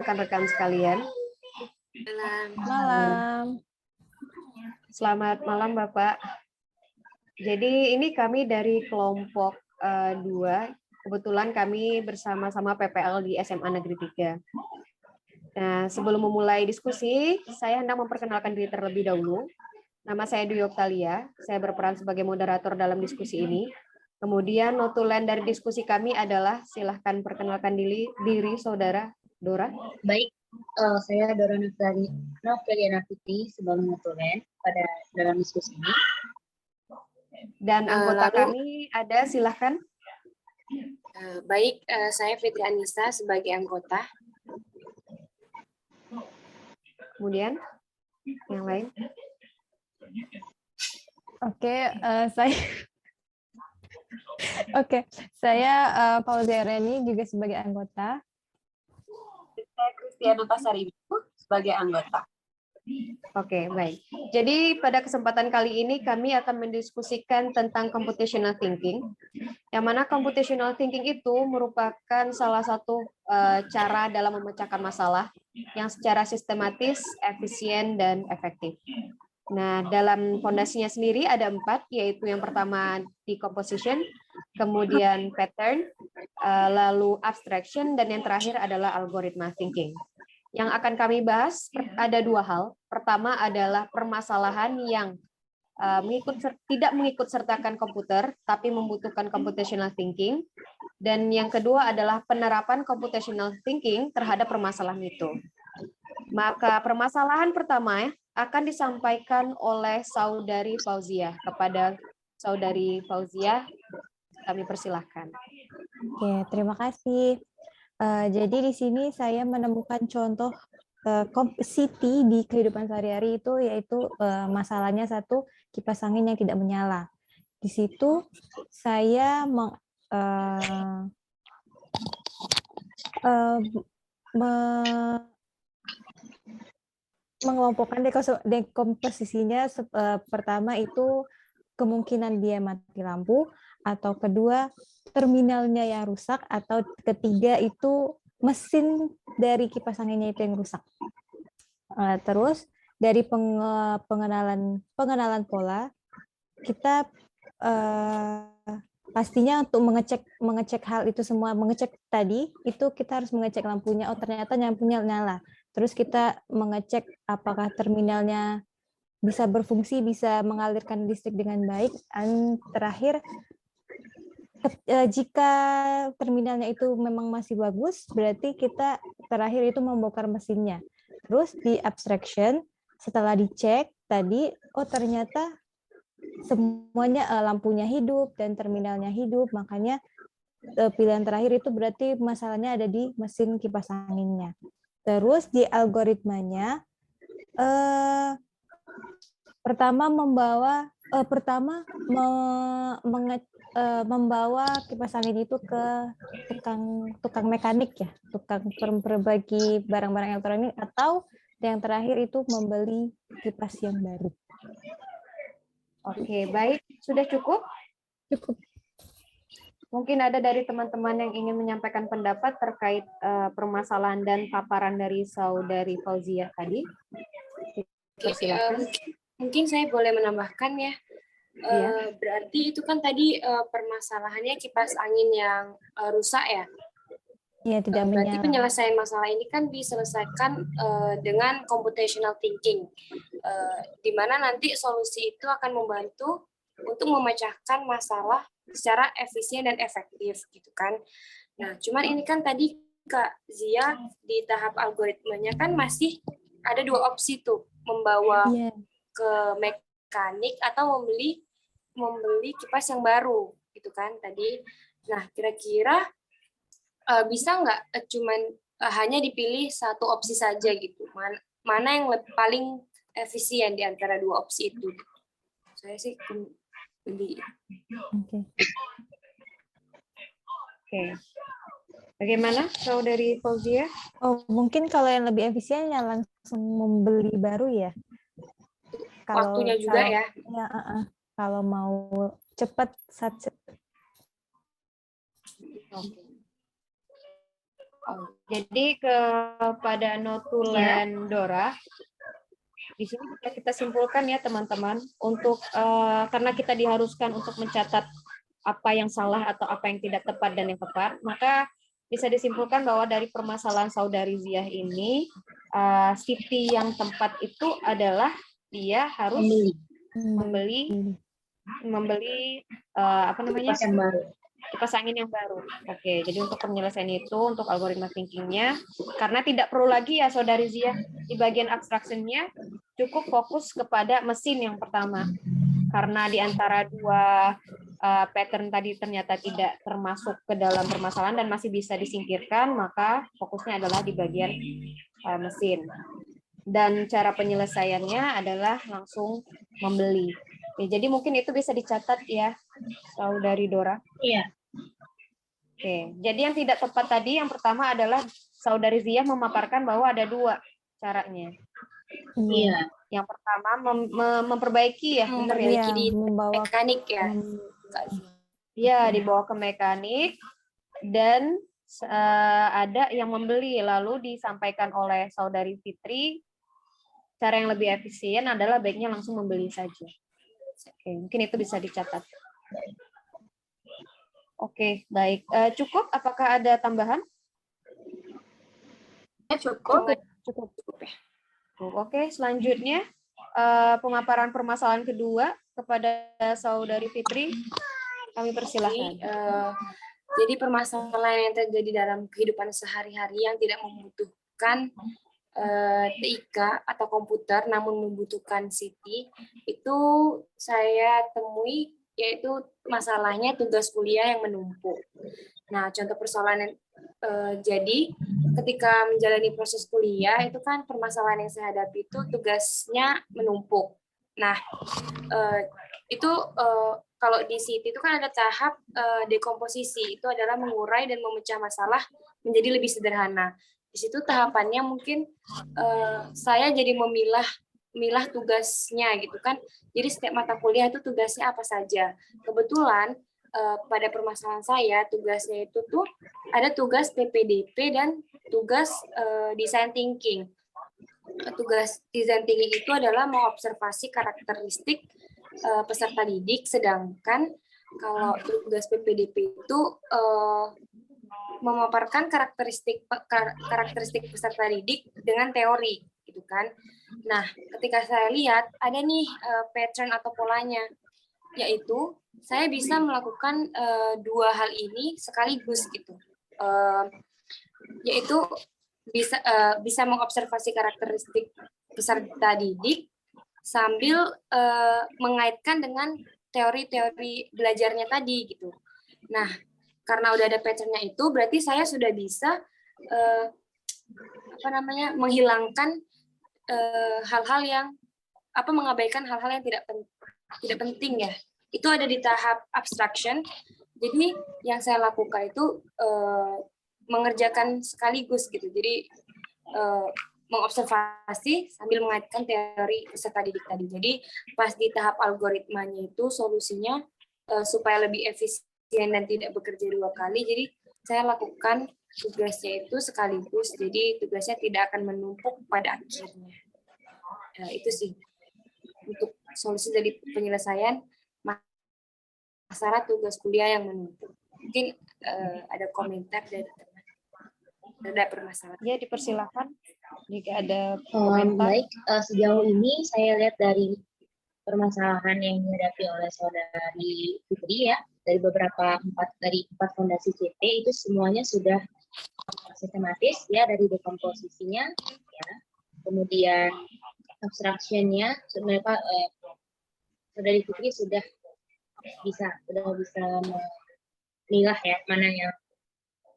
rekan-rekan sekalian. Malam. Selamat malam Bapak. Jadi ini kami dari kelompok 2. Kebetulan kami bersama-sama PPL di SMA Negeri 3. Nah, sebelum memulai diskusi, saya hendak memperkenalkan diri terlebih dahulu. Nama saya Dwi Oktalia, saya berperan sebagai moderator dalam diskusi ini. Kemudian notulen dari diskusi kami adalah silahkan perkenalkan diri saudara Dora. Baik, saya Dora Noveliana Putri sebagai notulen pada dalam diskusi ini. Dan anggota kami ada, silahkan. Baik, saya Fitri Anissa sebagai anggota. Kemudian yang lain. Oke, saya Fauzia Reni juga sebagai anggota. Saya Kristiana Pasaribu sebagai anggota. Oke, baik. Jadi pada kesempatan kali ini kami akan mendiskusikan tentang computational thinking, yang mana computational thinking itu merupakan salah satu cara dalam memecahkan masalah yang secara sistematis, efisien, dan efektif. Nah, dalam fondasinya sendiri ada 4, yaitu yang pertama decomposition, kemudian pattern, lalu abstraction, dan yang terakhir adalah algoritma thinking. Yang akan kami bahas ada 2 hal. Pertama adalah permasalahan yang tidak mengikut sertakan komputer, tapi membutuhkan computational thinking. Dan yang kedua adalah penerapan computational thinking terhadap permasalahan itu. Maka permasalahan pertama akan disampaikan oleh Saudari Fauzia. Kepada Saudari Fauzia, kami persilahkan. Oke, terima kasih. Jadi di sini saya menemukan contoh complexity di kehidupan sehari-hari itu, yaitu masalahnya satu, kipas angin yang tidak menyala. Di situ saya mengelompokkan dekomposisinya. Pertama itu kemungkinan dia mati lampu, atau kedua terminalnya yang rusak, atau ketiga itu mesin dari kipas anginnya itu yang rusak. Terus dari pengenalan pola, kita pastinya untuk mengecek hal itu semua, mengecek tadi itu kita harus mengecek lampunya. Oh, ternyata lampunya nyala. Terus kita mengecek apakah terminalnya bisa berfungsi, bisa mengalirkan listrik dengan baik. Dan terakhir, jika terminalnya itu memang masih bagus, berarti kita terakhir itu membongkar mesinnya. Terus di abstraction, setelah dicek tadi, oh ternyata semuanya lampunya hidup dan terminalnya hidup, makanya pilihan terakhir itu berarti masalahnya ada di mesin kipas anginnya. Terus di algoritmanya, pertama membawa kipas angin itu ke tukang mekanik ya, tukang perbaiki barang-barang elektronik, atau yang terakhir itu membeli kipas yang baru. Oke, baik. Sudah cukup? Cukup. Mungkin ada dari teman-teman yang ingin menyampaikan pendapat terkait permasalahan dan paparan dari Saudari Fauzia tadi. Silakan. Mungkin saya boleh menambahkan ya. Iya. Berarti itu kan tadi permasalahannya kipas angin yang rusak ya. Iya, tidak menyala. Berarti penyelesaian masalah ini kan diselesaikan dengan computational thinking, di mana nanti solusi itu akan membantu untuk memecahkan masalah secara efisien dan efektif gitu kan. Nah, cuman ini kan tadi Kak Zia di tahap algoritmanya kan masih ada 2 opsi tuh, membawa ke mekanik atau membeli kipas yang baru gitu kan tadi. Nah, kira-kira bisa nggak cuman hanya dipilih satu opsi saja gitu? Mana yang paling efisien di antara 2 opsi itu? Saya sih pilih. Oke. Bagaimana Saudari Fauzia? Oh, mungkin kalau yang lebih efisien ya langsung membeli baru ya. Waktunya juga ya. Kalau mau cepat, Jadi kepada notulen Dora, di sini bisa kita simpulkan ya teman-teman, untuk karena kita diharuskan untuk mencatat apa yang salah atau apa yang tidak tepat dan yang tepat, maka bisa disimpulkan bahwa dari permasalahan Saudari Ziah ini, Siti yang tepat itu adalah dia harus membeli apa namanya, Kipas yang baru. kipas angin yang baru. Oke, jadi untuk penyelesaian itu, untuk algoritma thinkingnya, karena tidak perlu lagi ya Saudari Zia, di bagian abstraction-nya cukup fokus kepada mesin yang pertama. Karena di antara dua pattern tadi ternyata tidak termasuk ke dalam permasalahan dan masih bisa disingkirkan, maka fokusnya adalah di bagian mesin. Dan cara penyelesaiannya adalah langsung membeli. Ya, jadi mungkin itu bisa dicatat ya, Saudari Dora. Iya. Oke, jadi yang tidak tepat tadi, yang pertama adalah Saudari Zia memaparkan bahwa ada dua caranya. Iya. Yang pertama memperbaiki ya, benar ya? Iya, di membawa mekanik ya. Iya, dibawa ke mekanik, dan ada yang membeli, lalu disampaikan oleh Saudari Fitri, cara yang lebih efisien adalah baiknya langsung membeli saja. Oke, mungkin itu bisa dicatat. Oke, baik. Cukup? Apakah ada tambahan? Cukup. Ya. Oke, selanjutnya pemaparan permasalahan kedua kepada Saudari Fitri. Kami persilahkan. Jadi permasalahan yang terjadi dalam kehidupan sehari-hari yang tidak membutuhkan TIK atau komputer, namun membutuhkan Siti, itu saya temui, yaitu masalahnya tugas kuliah yang menumpuk. Nah, contoh persoalan jadi ketika menjalani proses kuliah itu kan permasalahan yang saya hadapi itu tugasnya menumpuk. Nah, itu kalau di Siti itu kan ada tahap dekomposisi, itu adalah mengurai dan memecah masalah menjadi lebih sederhana. Di situ tahapannya mungkin saya jadi memilah tugasnya gitu kan. Jadi setiap mata kuliah itu tugasnya apa saja. Kebetulan pada permasalahan saya tugasnya itu tuh ada tugas PPDP dan tugas design thinking. Tugas design thinking itu adalah mengobservasi karakteristik peserta didik, sedangkan kalau tugas PPDP itu memaparkan karakteristik peserta didik dengan teori gitu kan. Nah, ketika saya lihat ada nih pattern atau polanya, yaitu saya bisa melakukan dua hal ini sekaligus gitu, yaitu bisa mengobservasi karakteristik peserta didik sambil mengaitkan dengan teori-teori belajarnya tadi gitu. Nah, karena udah ada pattern-nya itu, berarti saya sudah bisa menghilangkan hal-hal yang mengabaikan hal-hal yang tidak penting ya. Itu ada di tahap abstraction. Jadi yang saya lakukan itu mengerjakan sekaligus gitu. Jadi mengobservasi sambil mengaitkan teori peserta didik tadi. Jadi pas di tahap algoritmanya itu solusinya supaya lebih efisien dan tidak bekerja dua kali, jadi saya lakukan tugasnya itu sekaligus, jadi tugasnya tidak akan menumpuk pada akhirnya. Itu sih untuk solusi dari penyelesaian masalah tugas kuliah yang menumpuk. Mungkin ada komentar dari teman, ada permasalahan. Ya, dipersilakan jika ada komentar. Baik, sejauh ini saya lihat dari permasalahan yang dihadapi oleh Saudari Fitri ya, dari empat fondasi CT itu semuanya sudah sistematis ya, dari dekomposisinya ya, kemudian abstraction-nya sebenarnya Saudari Fitri sudah bisa memilah ya mana yang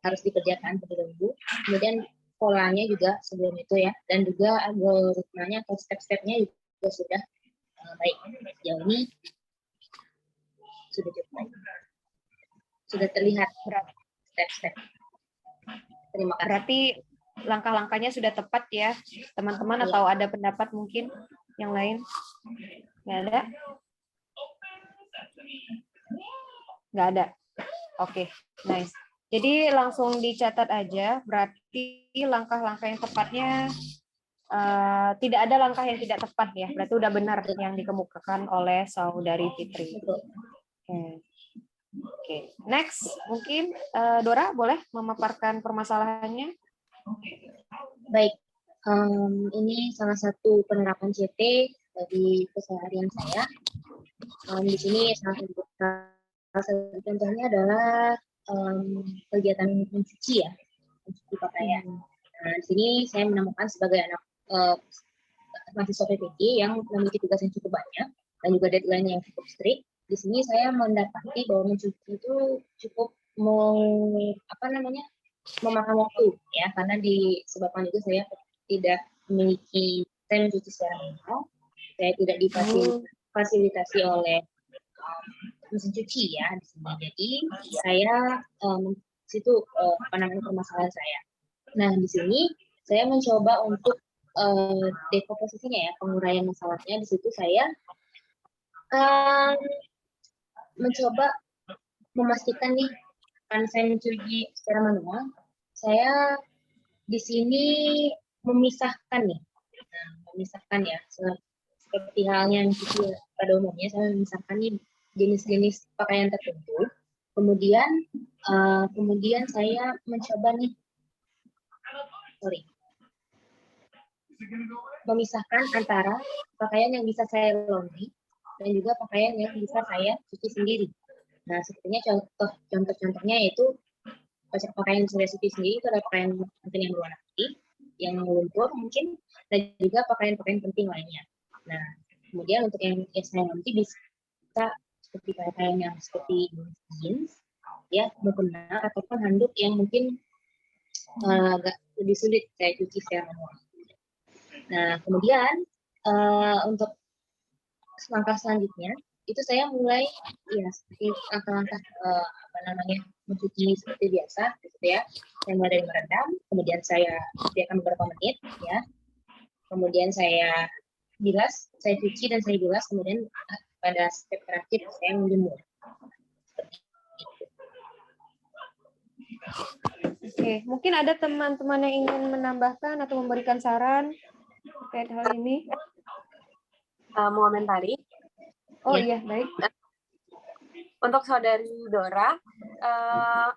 harus dikerjakan terlebih dahulu, kemudian polanya juga sebelum itu ya, dan juga algoritmanya atau step-stepnya juga sudah baik. Sejauh ini sudah cukup baik. Sudah terlihat step-step. Terima kasih. Berarti langkah-langkahnya sudah tepat ya, teman-teman, atau ada pendapat mungkin yang lain? Nggak ada? Nggak ada. Oke, nice. Jadi langsung dicatat aja, berarti langkah-langkah yang tepatnya tidak ada langkah yang tidak tepat ya, berarti udah benar yang dikemukakan oleh saudari Fitri. Oke. Next, mungkin Dora boleh memaparkan permasalahannya? Baik, ini salah satu penerapan CT bagi keseharian saya. Di sini salah satu contohnya adalah kegiatan mencuci ya, mencuci pakaian. Nah, di sini saya menemukan sebagai anak mahasiswa PPG yang memiliki tugas yang cukup banyak dan juga deadline yang cukup strict. Di sini saya mendapati bahwa mencuci itu cukup memakan waktu ya, karena disebabkan itu saya tidak memiliki, saya mencuci secara manual, saya tidak difasilitasi oleh mesin cuci ya di sini. Jadi saya situ permasalahan saya. Nah, di sini saya mencoba untuk dekomposisinya ya, penguraian masalahnya. Di situ saya mencoba memastikan nih, karena saya mencuci secara manual, saya di sini memisahkan nih. Nah, memisahkan ya, seperti halnya mencuci pada umumnya, saya memisahkan nih jenis-jenis pakaian tertentu. Kemudian saya mencoba nih, memisahkan antara pakaian yang bisa saya laundry dan juga pakaian yang bisa saya cuci sendiri. Nah, sepertinya contoh-contohnya yaitu pakaian yang saya cuci sendiri itu adalah pakaian mungkin yang berwarna putih, yang luntur mungkin, dan juga pakaian-pakaian penting lainnya. Nah, kemudian untuk yang saya nanti bisa seperti pakaian yang seperti jeans, ya, mukena ataupun handuk yang mungkin agak lebih sulit saya cuci secara manual. Nah, kemudian untuk langkah selanjutnya itu saya mulai ya seperti langkah-langkah mencuci seperti biasa gitu ya. Saya mulai dari merendam, kemudian saya biarkan beberapa menit ya. Kemudian saya bilas, saya cuci dan saya bilas, kemudian pada step terakhir saya menjemur. Oke, mungkin ada teman-teman yang ingin menambahkan atau memberikan saran terkait hal ini. Mengomentari. Oh iya, baik. Untuk saudari Dora,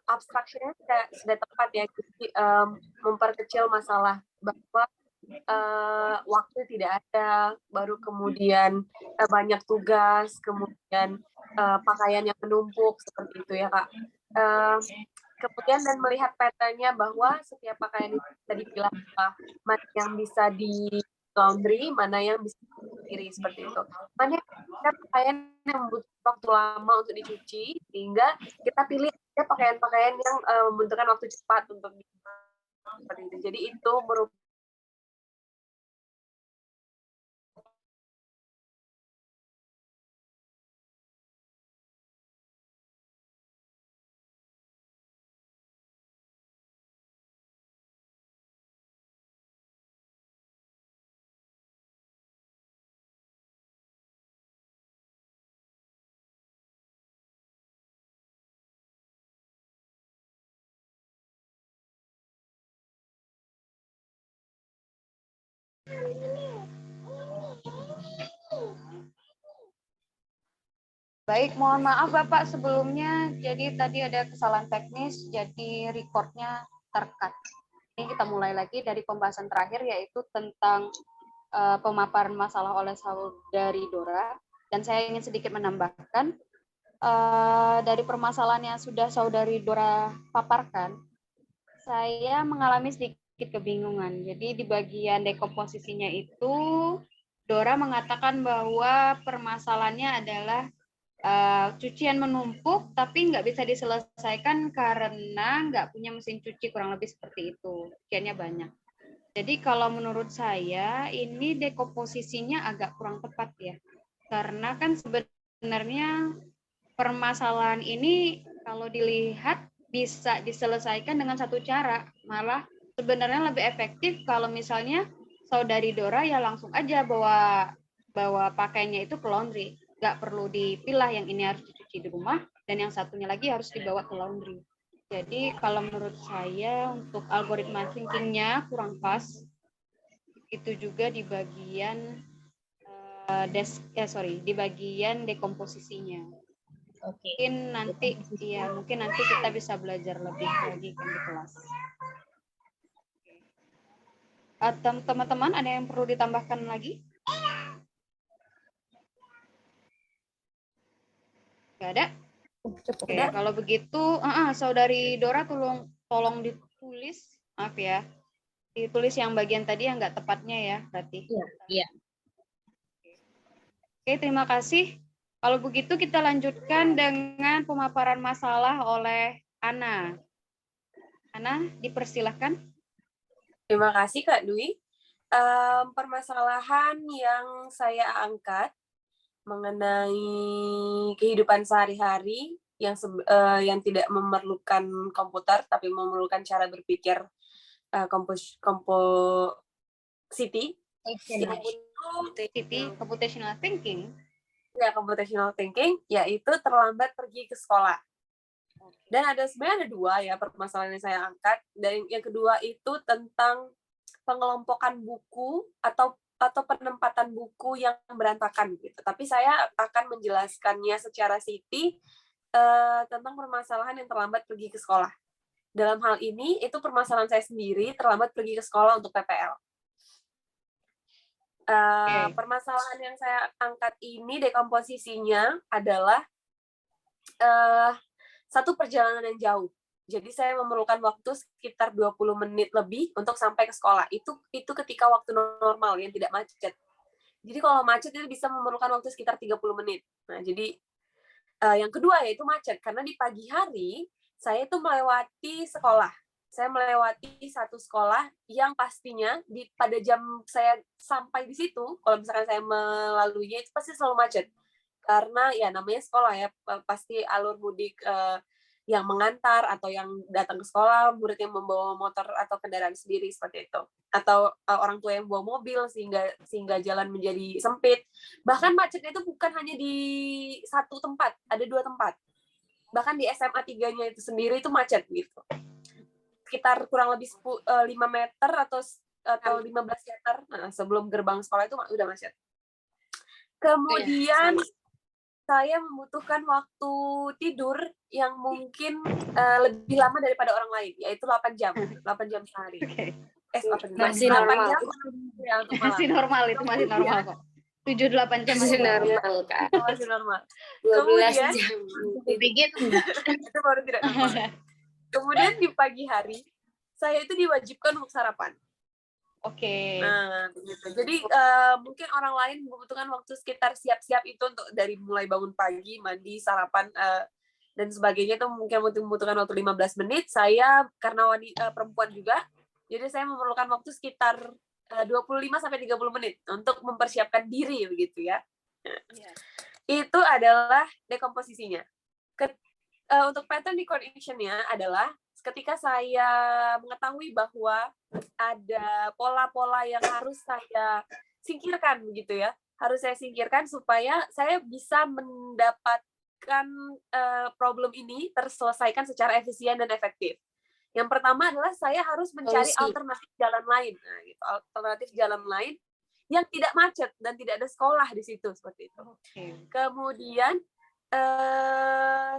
abstraksinya sudah tepat ya, jadi memperkecil masalah bahwa waktu tidak ada, baru kemudian banyak tugas, kemudian pakaian yang menumpuk seperti itu ya Kak. Kemudian dan melihat petanya bahwa setiap pakaian itu bisa dipilah mana yang bisa di laundry, mana yang bisa diri seperti itu. Mana pakaian yang membutuhkan waktu lama untuk dicuci, sehingga kita pilih pakaian-pakaian yang membutuhkan waktu cepat untuk seperti itu. Jadi itu merupakan Baik, mohon maaf Bapak sebelumnya. Jadi tadi ada kesalahan teknis, jadi recordnya tercut. Ini kita mulai lagi dari pembahasan terakhir, yaitu tentang pemaparan masalah oleh saudari Dora. Dan saya ingin sedikit menambahkan, dari permasalahan yang sudah saudari Dora paparkan, saya mengalami sedikit kebingungan. Jadi di bagian dekomposisinya itu, Dora mengatakan bahwa permasalahannya adalah cucian menumpuk tapi nggak bisa diselesaikan karena nggak punya mesin cuci, kurang lebih seperti itu. Cuciannya banyak. Jadi kalau menurut saya ini dekomposisinya agak kurang tepat ya. Karena kan sebenarnya permasalahan ini kalau dilihat bisa diselesaikan dengan satu cara. Malah sebenarnya lebih efektif kalau misalnya saudari Dora ya langsung aja bawa pakaiannya itu ke laundry. Nggak perlu dipilah, yang ini harus dicuci di rumah dan yang satunya lagi harus dibawa ke laundry. Jadi kalau menurut saya untuk algoritma thinkingnya kurang pas. Itu juga di bagian di bagian dekomposisinya. Oke. Mungkin nanti kita bisa belajar lebih lagi kan di kelas. Teman-teman ada yang perlu ditambahkan lagi? Nggak ada? Cukup. Oke, kalau begitu, Saudari Dora tolong ditulis, maaf ya, ditulis yang bagian tadi yang nggak tepatnya ya, berarti. Iya. Oke, terima kasih. Kalau begitu kita lanjutkan dengan pemaparan masalah oleh Ana. Ana, dipersilahkan. Terima kasih Kak Dwi. Permasalahan yang saya angkat mengenai kehidupan sehari-hari yang tidak memerlukan komputer tapi memerlukan cara berpikir computational thinking. Ya, computational thinking, yaitu terlambat pergi ke sekolah. Dan sebenarnya ada dua ya permasalahan yang saya angkat. Dan yang kedua itu tentang pengelompokan buku atau penempatan buku yang berantakan gitu. Tapi saya akan menjelaskannya secara siti tentang permasalahan yang terlambat pergi ke sekolah. Dalam hal ini itu permasalahan saya sendiri terlambat pergi ke sekolah untuk PPL. Permasalahan yang saya angkat ini dekomposisinya adalah satu perjalanan yang jauh. Jadi saya memerlukan waktu sekitar 20 menit lebih untuk sampai ke sekolah. Itu ketika waktu normal yang tidak macet. Jadi kalau macet itu bisa memerlukan waktu sekitar 30 menit. Nah, jadi yang kedua yaitu macet. Karena di pagi hari saya itu melewati sekolah. Saya melewati satu sekolah yang pastinya pada jam saya sampai di situ, kalau misalkan saya melaluinya itu pasti selalu macet. Karena ya namanya sekolah ya, pasti alur mudik yang mengantar atau yang datang ke sekolah, murid yang membawa motor atau kendaraan sendiri seperti itu. Atau orang tua yang bawa mobil sehingga jalan menjadi sempit. Bahkan macetnya itu bukan hanya di satu tempat, ada 2 tempat. Bahkan di SMA 3-nya itu sendiri itu macet gitu. Sekitar kurang lebih 5 meter atau 15 meter sebelum gerbang sekolah itu udah macet. Kemudian saya membutuhkan waktu tidur yang mungkin lebih lama daripada orang lain, yaitu 8 jam sehari. Masih normal. Masih normal, itu masih normal kok. 7-8 jam masih normal, Kak. Masih normal. 12 jam. Itu baru tidak normal. Kemudian di pagi hari, saya itu diwajibkan untuk sarapan. Oke. Nah, gitu. Jadi mungkin orang lain membutuhkan waktu sekitar siap-siap itu untuk dari mulai bangun pagi, mandi, sarapan, dan sebagainya itu mungkin membutuhkan waktu 15 menit. Saya karena perempuan juga, jadi saya memerlukan waktu sekitar 25-30 menit untuk mempersiapkan diri begitu ya. Yeah. Itu adalah dekomposisinya. Untuk pattern recognition-nya adalah ketika saya mengetahui bahwa ada pola-pola yang harus saya singkirkan begitu ya, harus saya singkirkan supaya saya bisa mendapatkan problem ini terselesaikan secara efisien dan efektif. Yang pertama adalah saya harus mencari alternatif jalan lain, nah, gitu, alternatif jalan lain yang tidak macet dan tidak ada sekolah di situ seperti itu. Kemudian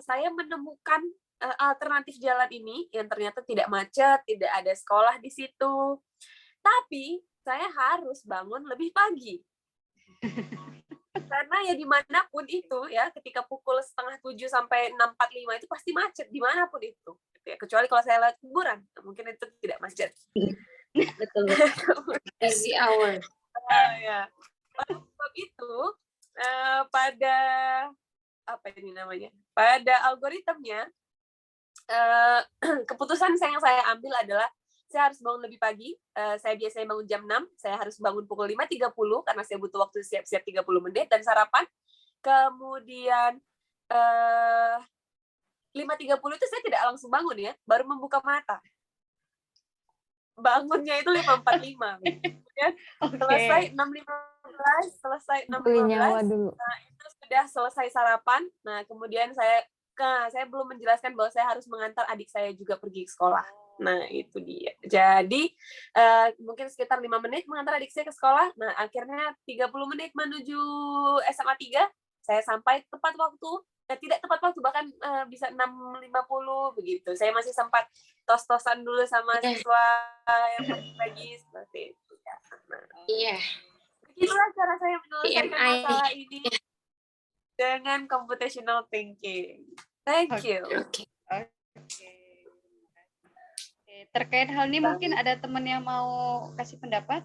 saya menemukan alternatif jalan ini yang ternyata tidak macet, tidak ada sekolah di situ. Tapi saya harus bangun lebih pagi. Karena ya dimanapun itu ya, ketika pukul 6:30 sampai 6:45 itu pasti macet dimanapun itu. Kecuali kalau saya lewat kuburan, mungkin itu tidak macet. Betul. Busy hour. Ya. Sebab itu pada apa ini namanya? Pada algoritmnya keputusan yang saya ambil adalah saya harus bangun lebih pagi. Saya biasanya bangun jam 6, saya harus bangun pukul 5.30 karena saya butuh waktu siap-siap 30 menit dan sarapan. Kemudian 5.30 itu saya tidak langsung bangun ya, baru membuka mata. Bangunnya itu 5.45. Ya. Selesai 6.15, selesai 6.15. Nyawa dulu. Nah, itu sudah selesai sarapan. Nah, kemudian saya saya belum menjelaskan bahwa saya harus mengantar adik saya juga pergi ke sekolah. Nah, itu dia. Jadi, mungkin sekitar 5 menit mengantar adik saya ke sekolah. Nah, akhirnya 30 menit menuju SMA 3, saya sampai tepat waktu. Tidak tepat waktu, bahkan bisa 6.50 begitu. Saya masih sempat tos-tosan dulu sama siswa yang pagi seperti itu. Nah, Iya. begitulah cara saya menyelesaikan TMI. masalah ini dengan computational thinking. Thank you. Oke. Oke. Terkait hal ini mungkin ada teman yang mau kasih pendapat?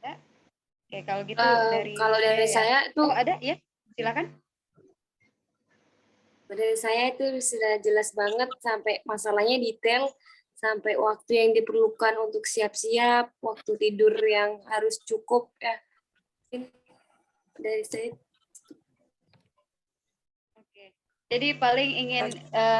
Ya? Oke, kalau gitu Kalau dari ya. saya itu, Oh, ada ya? Silakan. dari saya itu sudah jelas banget sampai masalahnya detail, sampai waktu yang diperlukan untuk siap-siap, waktu tidur yang harus cukup ya. Mungkin dari saya. Oke. Jadi paling ingin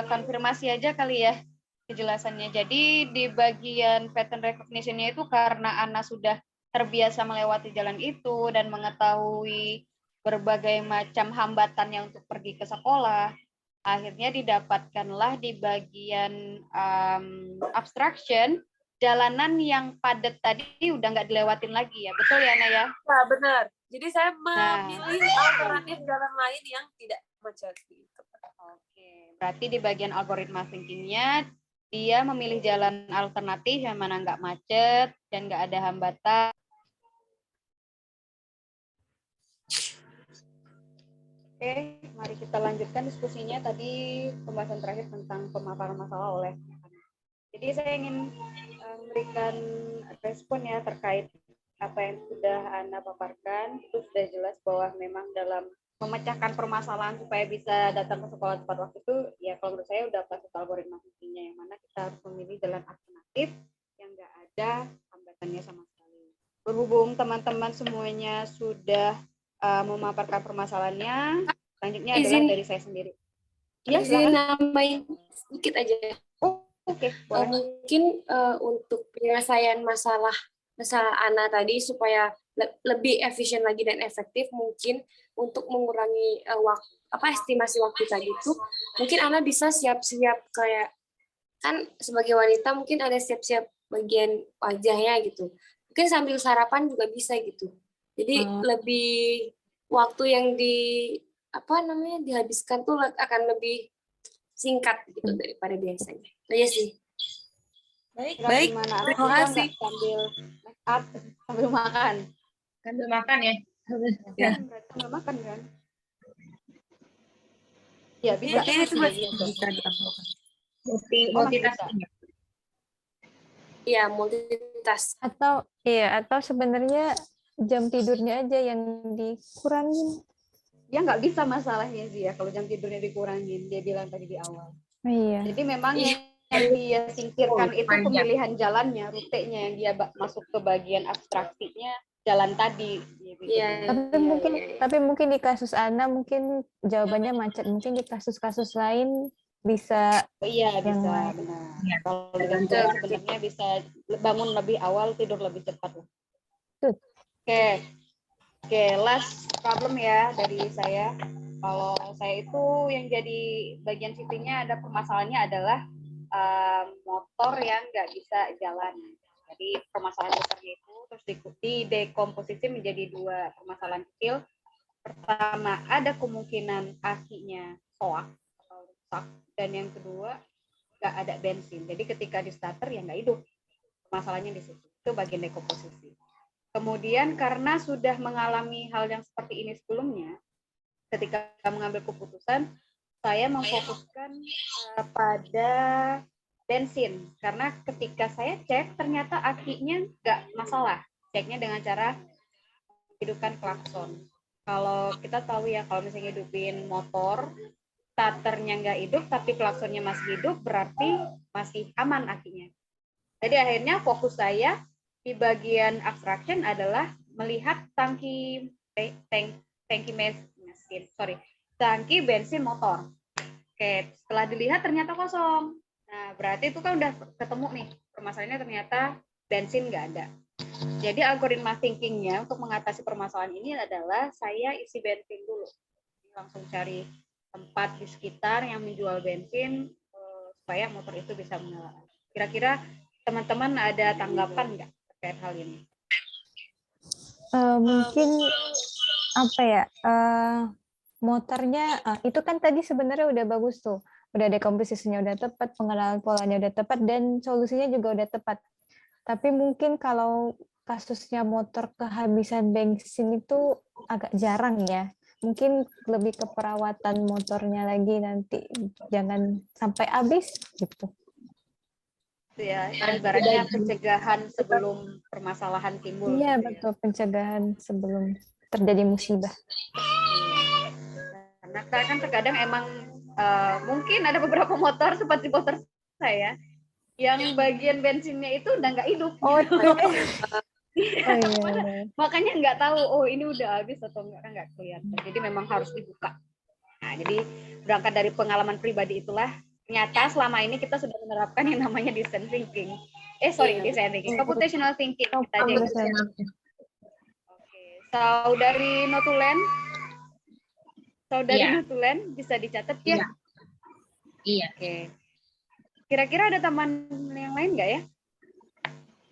konfirmasi aja kali ya kejelasannya. Jadi di bagian pattern recognition-nya itu karena Ana sudah terbiasa melewati jalan itu dan mengetahui berbagai macam hambatannya untuk pergi ke sekolah, akhirnya didapatkanlah di bagian abstraction jalanan yang padat tadi udah nggak dilewatin lagi ya, betul ya Ana ya? Nah, benar. Jadi saya memilih alternatif jalan lain yang tidak macet gitu. Oke, berarti di bagian algoritma thinking-nya dia memilih jalan alternatif yang mana nggak macet dan nggak ada hambatan. Oke, mari kita lanjutkan diskusinya. Tadi pembahasan terakhir tentang pemaparan masalah oleh. Jadi saya ingin memberikan respon ya terkait apa yang sudah Ana paparkan. Itu sudah jelas bahwa memang dalam memecahkan permasalahan supaya bisa datang ke sekolah tepat waktu itu, ya kalau menurut saya udah masuk algoritma thinking-nya, yang mana kita harus memilih jalan alternatif yang nggak ada hambatannya sama sekali. Berhubung teman-teman semuanya sudah memaparkan permasalahannya, selanjutnya adalah dari saya sendiri. Ya, Izin nambahin sedikit aja. Oke, mungkin untuk penyelesaian masalah Ana tadi supaya lebih efisien lagi dan efektif, mungkin untuk mengurangi estimasi waktu tadi itu, mungkin Ana bisa siap-siap kayak, kan sebagai wanita mungkin ada siap-siap bagian wajahnya gitu. Mungkin sambil sarapan juga bisa gitu. Jadi lebih waktu yang dihabiskan tuh akan lebih singkat gitu daripada biasanya. Iya sih. Baik. Terima kasih. Sambil makan. Sambil makan ya. Ya. Sambil makan kan? Ya bisa. Bisa ditambahkan. Multitasking. Iya, multitask. Atau sebenarnya jam tidurnya aja yang dikurangin. Ya nggak bisa masalahnya sih ya kalau jam tidurnya dikurangin. Dia bilang tadi di awal. Iya. Jadi memang yang dia singkirkan itu pemilihan jalannya, rutenya yang dia masuk ke bagian abstraksinya jalan tadi. Gitu. Iya. Tapi mungkin di kasus Ana mungkin jawabannya macet. Mungkin di kasus-kasus lain bisa. Iya bisa, benar. Kalau dengan sebenarnya bisa bangun lebih awal, tidur lebih cepat. Oke, last problem ya dari saya. Kalau saya itu yang jadi bagian sisinya ada permasalahannya adalah motor yang nggak bisa jalan. Jadi permasalahan motornya itu terus didekomposisi menjadi 2 permasalahan kecil. Pertama, ada kemungkinan akinya soak atau rusak, dan yang kedua nggak ada bensin. Jadi ketika di starter ya nggak hidup. Masalahnya di situ. Itu bagian dekomposisi. Kemudian karena sudah mengalami hal yang seperti ini sebelumnya, ketika mengambil keputusan, saya memfokuskan pada bensin. Karena ketika saya cek, ternyata akinya nggak masalah. Ceknya dengan cara hidupkan klakson. Kalau kita tahu ya, kalau misalnya hidupin motor, starternya nggak hidup, tapi klaksonnya masih hidup, berarti masih aman akinya. Jadi akhirnya fokus saya di bagian abstraction adalah melihat tangki bensin motor. Oke, setelah dilihat ternyata kosong. Nah, berarti itu kan udah ketemu nih, permasalahannya ternyata bensin nggak ada. Jadi algoritma thinking-nya untuk mengatasi permasalahan ini adalah saya isi bensin dulu. Langsung cari tempat di sekitar yang menjual bensin supaya motor itu bisa menyala. Kira-kira teman-teman ada tanggapan nggak terkait hal ini? Mungkin apa ya, motornya itu kan tadi sebenarnya udah bagus tuh, udah dekomposisinya udah tepat, pengenalan polanya udah tepat, dan solusinya juga udah tepat. Tapi mungkin kalau kasusnya motor kehabisan bensin itu agak jarang ya. Mungkin lebih ke perawatan motornya lagi nanti, jangan sampai habis gitu. Itu ya, ibaratnya pencegahan sebelum permasalahan timbul. Iya, gitu ya. betul, pencegahan sebelum terjadi musibah. Karena kan terkadang emang mungkin ada beberapa motor seperti motor saya yang bagian bensinnya itu udah nggak hidup. Oh, Iya. iya. Makanya nggak tahu, oh ini udah habis atau nggak kelihatan. Jadi memang harus dibuka. Nah, jadi berangkat dari pengalaman pribadi itulah, ternyata selama ini kita sudah menerapkan yang namanya design thinking. Design thinking, computational thinking. Kita aja yang Oke, saudari Notulen, Notulen bisa dicatat ya? Iya. Oke. Kira-kira ada teman yang lain nggak ya?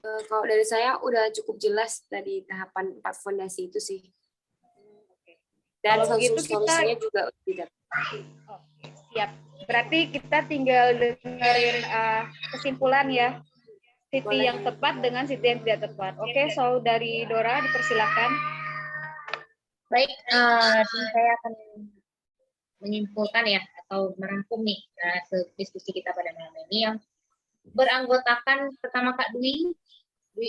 Kalau dari saya udah cukup jelas dari tahapan 4 fondasi itu sih. Dan Kalau begitu solusinya juga tidak. Oke, siap. Berarti kita tinggal dengerin kesimpulan ya. Siti yang tepat dengan Siti yang tidak tepat. Oke, saudari Dora dipersilakan. Baik, saya akan menyimpulkan ya atau merangkum nih diskusi kita pada malam ini yang beranggotakan pertama Kak Dwi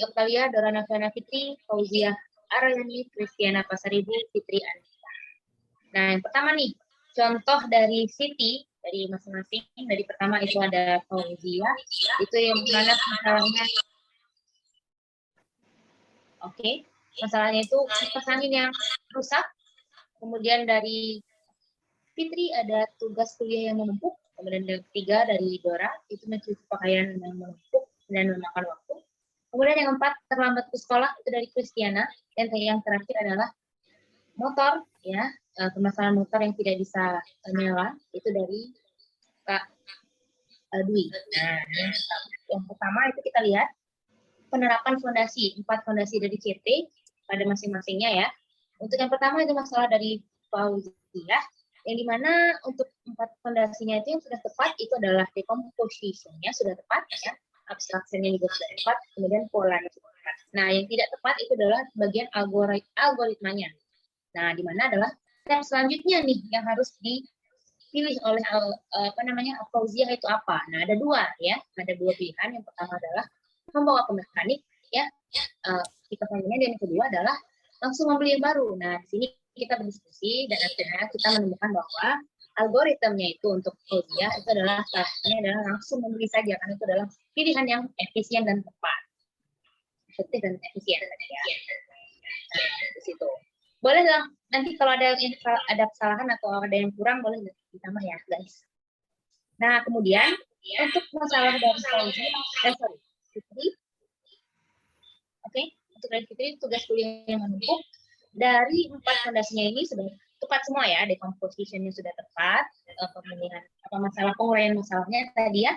Octavia, Dora Noviana Fitri, Fauziah Aryani, Kristiana Pasaribu, Fitri Anissa. Nah, yang pertama nih, contoh dari Siti, dari masing-masing. Dari pertama itu ada Fauziah, itu yang mana masalahnya. Oke, masalahnya itu kipas angin yang rusak. Kemudian dari Fitri ada tugas kuliah yang menumpuk. Kemudian yang ketiga dari Dora, itu mencuci pakaian yang menumpuk dan memakan waktu. Kemudian yang keempat, terlambat ke sekolah, itu dari Kristiana. Dan yang terakhir adalah motor, ya, permasalahan motor yang tidak bisa menyala, itu dari Kak Dwi. Nah, yang pertama itu kita lihat penerapan fondasi, 4 fondasi dari CT pada masing-masingnya ya. Untuk yang pertama itu masalah dari Fauziah, yang dimana untuk 4 fondasinya itu yang sudah tepat itu adalah decomposition-nya sudah tepat ya. Abstraksinya juga sudah tepat, kemudian polanya juga tepat. Nah, yang tidak tepat itu adalah bagian algoritmanya. Nah, di mana adalah step selanjutnya nih yang harus dipilih oleh Fauziah itu apa? Nah, ada 2 ya, ada 2 pilihan. Yang pertama adalah membawa ke mekanik ya, kita dan yang kedua adalah langsung membeli yang baru. Nah, di sini kita berdiskusi dan akhirnya kita menemukan bahwa algoritmnya itu untuk Fauziah itu adalah langsung membeli saja, karena itu adalah pilihan yang efisien dan tepat, efektif dan efisien ya. Nah, di situ boleh nanti kalau ada kesalahan atau ada yang kurang boleh ditambah ya guys. Nah, kemudian untuk masalah dari Fauziah, Fitri, oke, untuk dari Fitri tugas kuliah yang menumpuk dari 4 fondasinya ini sudah tepat semua ya, decomposition-nya sudah tepat, pemilihan masalah penguraian masalahnya tadi ya.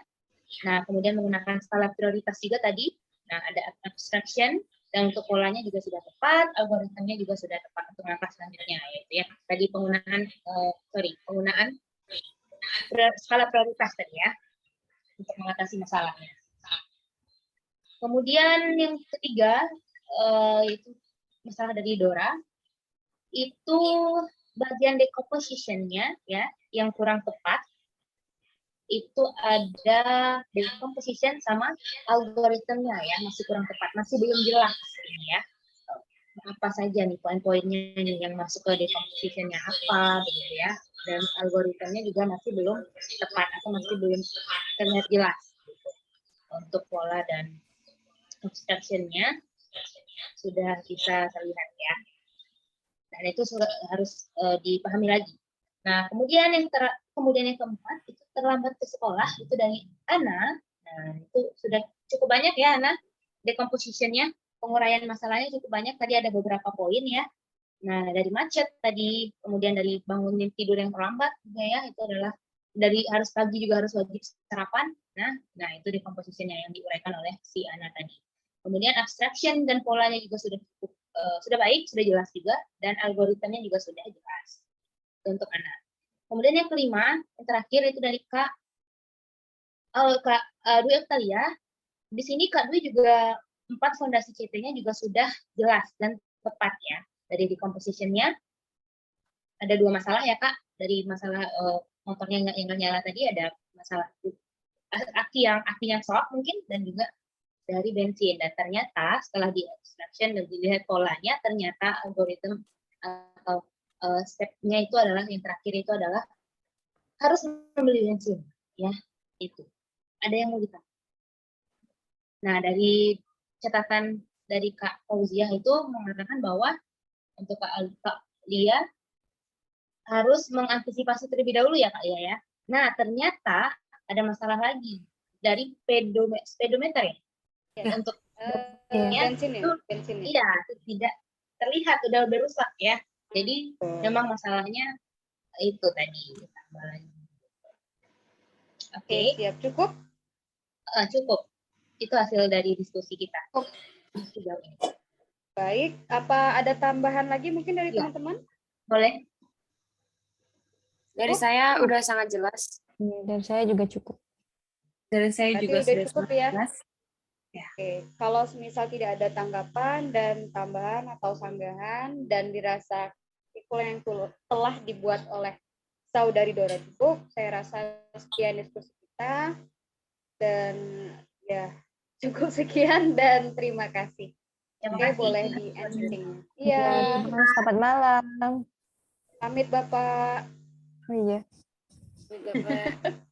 Nah, kemudian menggunakan skala prioritas juga tadi. Nah, ada abstraction dan untuk polanya juga sudah tepat, algoritmanya juga sudah tepat untuk langkah selanjutnya yaitu ya. Tadi penggunaan skala prioritas tadi ya untuk mengatasi masalahnya. Kemudian yang ketiga itu masalah dari Dora, itu bagian decomposition-nya ya yang kurang tepat. Itu ada decomposition sama algoritmenya ya, masih kurang tepat, masih belum jelas ini ya. Apa saja nih poin-poinnya nih yang masuk ke decomposition-nya apa begitu ya. Dan algoritmenya juga masih belum tepat atau masih belum terlihat jelas gitu. Untuk pola dan abstraction-nya sudah bisa terlihat ya. Dan itu harus dipahami lagi. Nah, kemudian yang keempat itu terlambat ke sekolah, itu dari Ana. Nah, itu sudah cukup banyak ya Ana, decomposition-nya, penguraian masalahnya cukup banyak. Tadi ada beberapa poin ya. Nah, dari macet tadi, kemudian dari bangunin tidur yang terlambat juga ya, itu adalah dari harus pagi juga harus wajib sarapan. Nah itu decomposition-nya yang diuraikan oleh si Ana tadi. Kemudian abstraction dan polanya juga sudah cukup sudah baik, sudah jelas juga, dan algoritmanya juga sudah jelas untuk Ana. Kemudian yang kelima, yang terakhir itu dari Kak Dwi Octavia. Di sini Kak Dwi juga 4 fondasi CT-nya juga sudah jelas dan tepat ya. Dari decomposition-nya ada 2 masalah ya Kak. Dari masalah motornya yang nggak nyala tadi ada masalah akinya shock mungkin, dan juga dari bensin. Dan ternyata setelah di abstraction dan dilihat polanya, ternyata algoritma atau step-nya itu adalah yang terakhir itu adalah harus membeli bensin ya, itu. Ada yang mau ditanya? Nah, dari catatan dari Kak Fauziah itu mengatakan bahwa untuk Kak Lia harus mengantisipasi terlebih dahulu ya Kak ya. Nah, ternyata ada masalah lagi dari speedometer ya. Untuk bensin itu ya? tidak terlihat, udah rusak ya. Jadi memang masalahnya itu tadi. Oke. Siap, cukup? Cukup. Itu hasil dari diskusi kita. Baik, apa ada tambahan lagi mungkin dari Ya. teman-teman? Boleh? Dari saya udah sangat jelas. Dan saya juga cukup. Dari saya Berarti juga udah sudah cukup sangat ya? jelas. Oke, kalau misal tidak ada tanggapan dan tambahan atau sanggahan dan dirasa kesimpulan yang telah dibuat oleh Saudari Dora cukup, saya rasa sekian diskusi kita dan ya cukup sekian dan terima kasih. Oke, boleh di ending. Iya, Selamat malam. pamit Bapak. Oh iya. Bapak.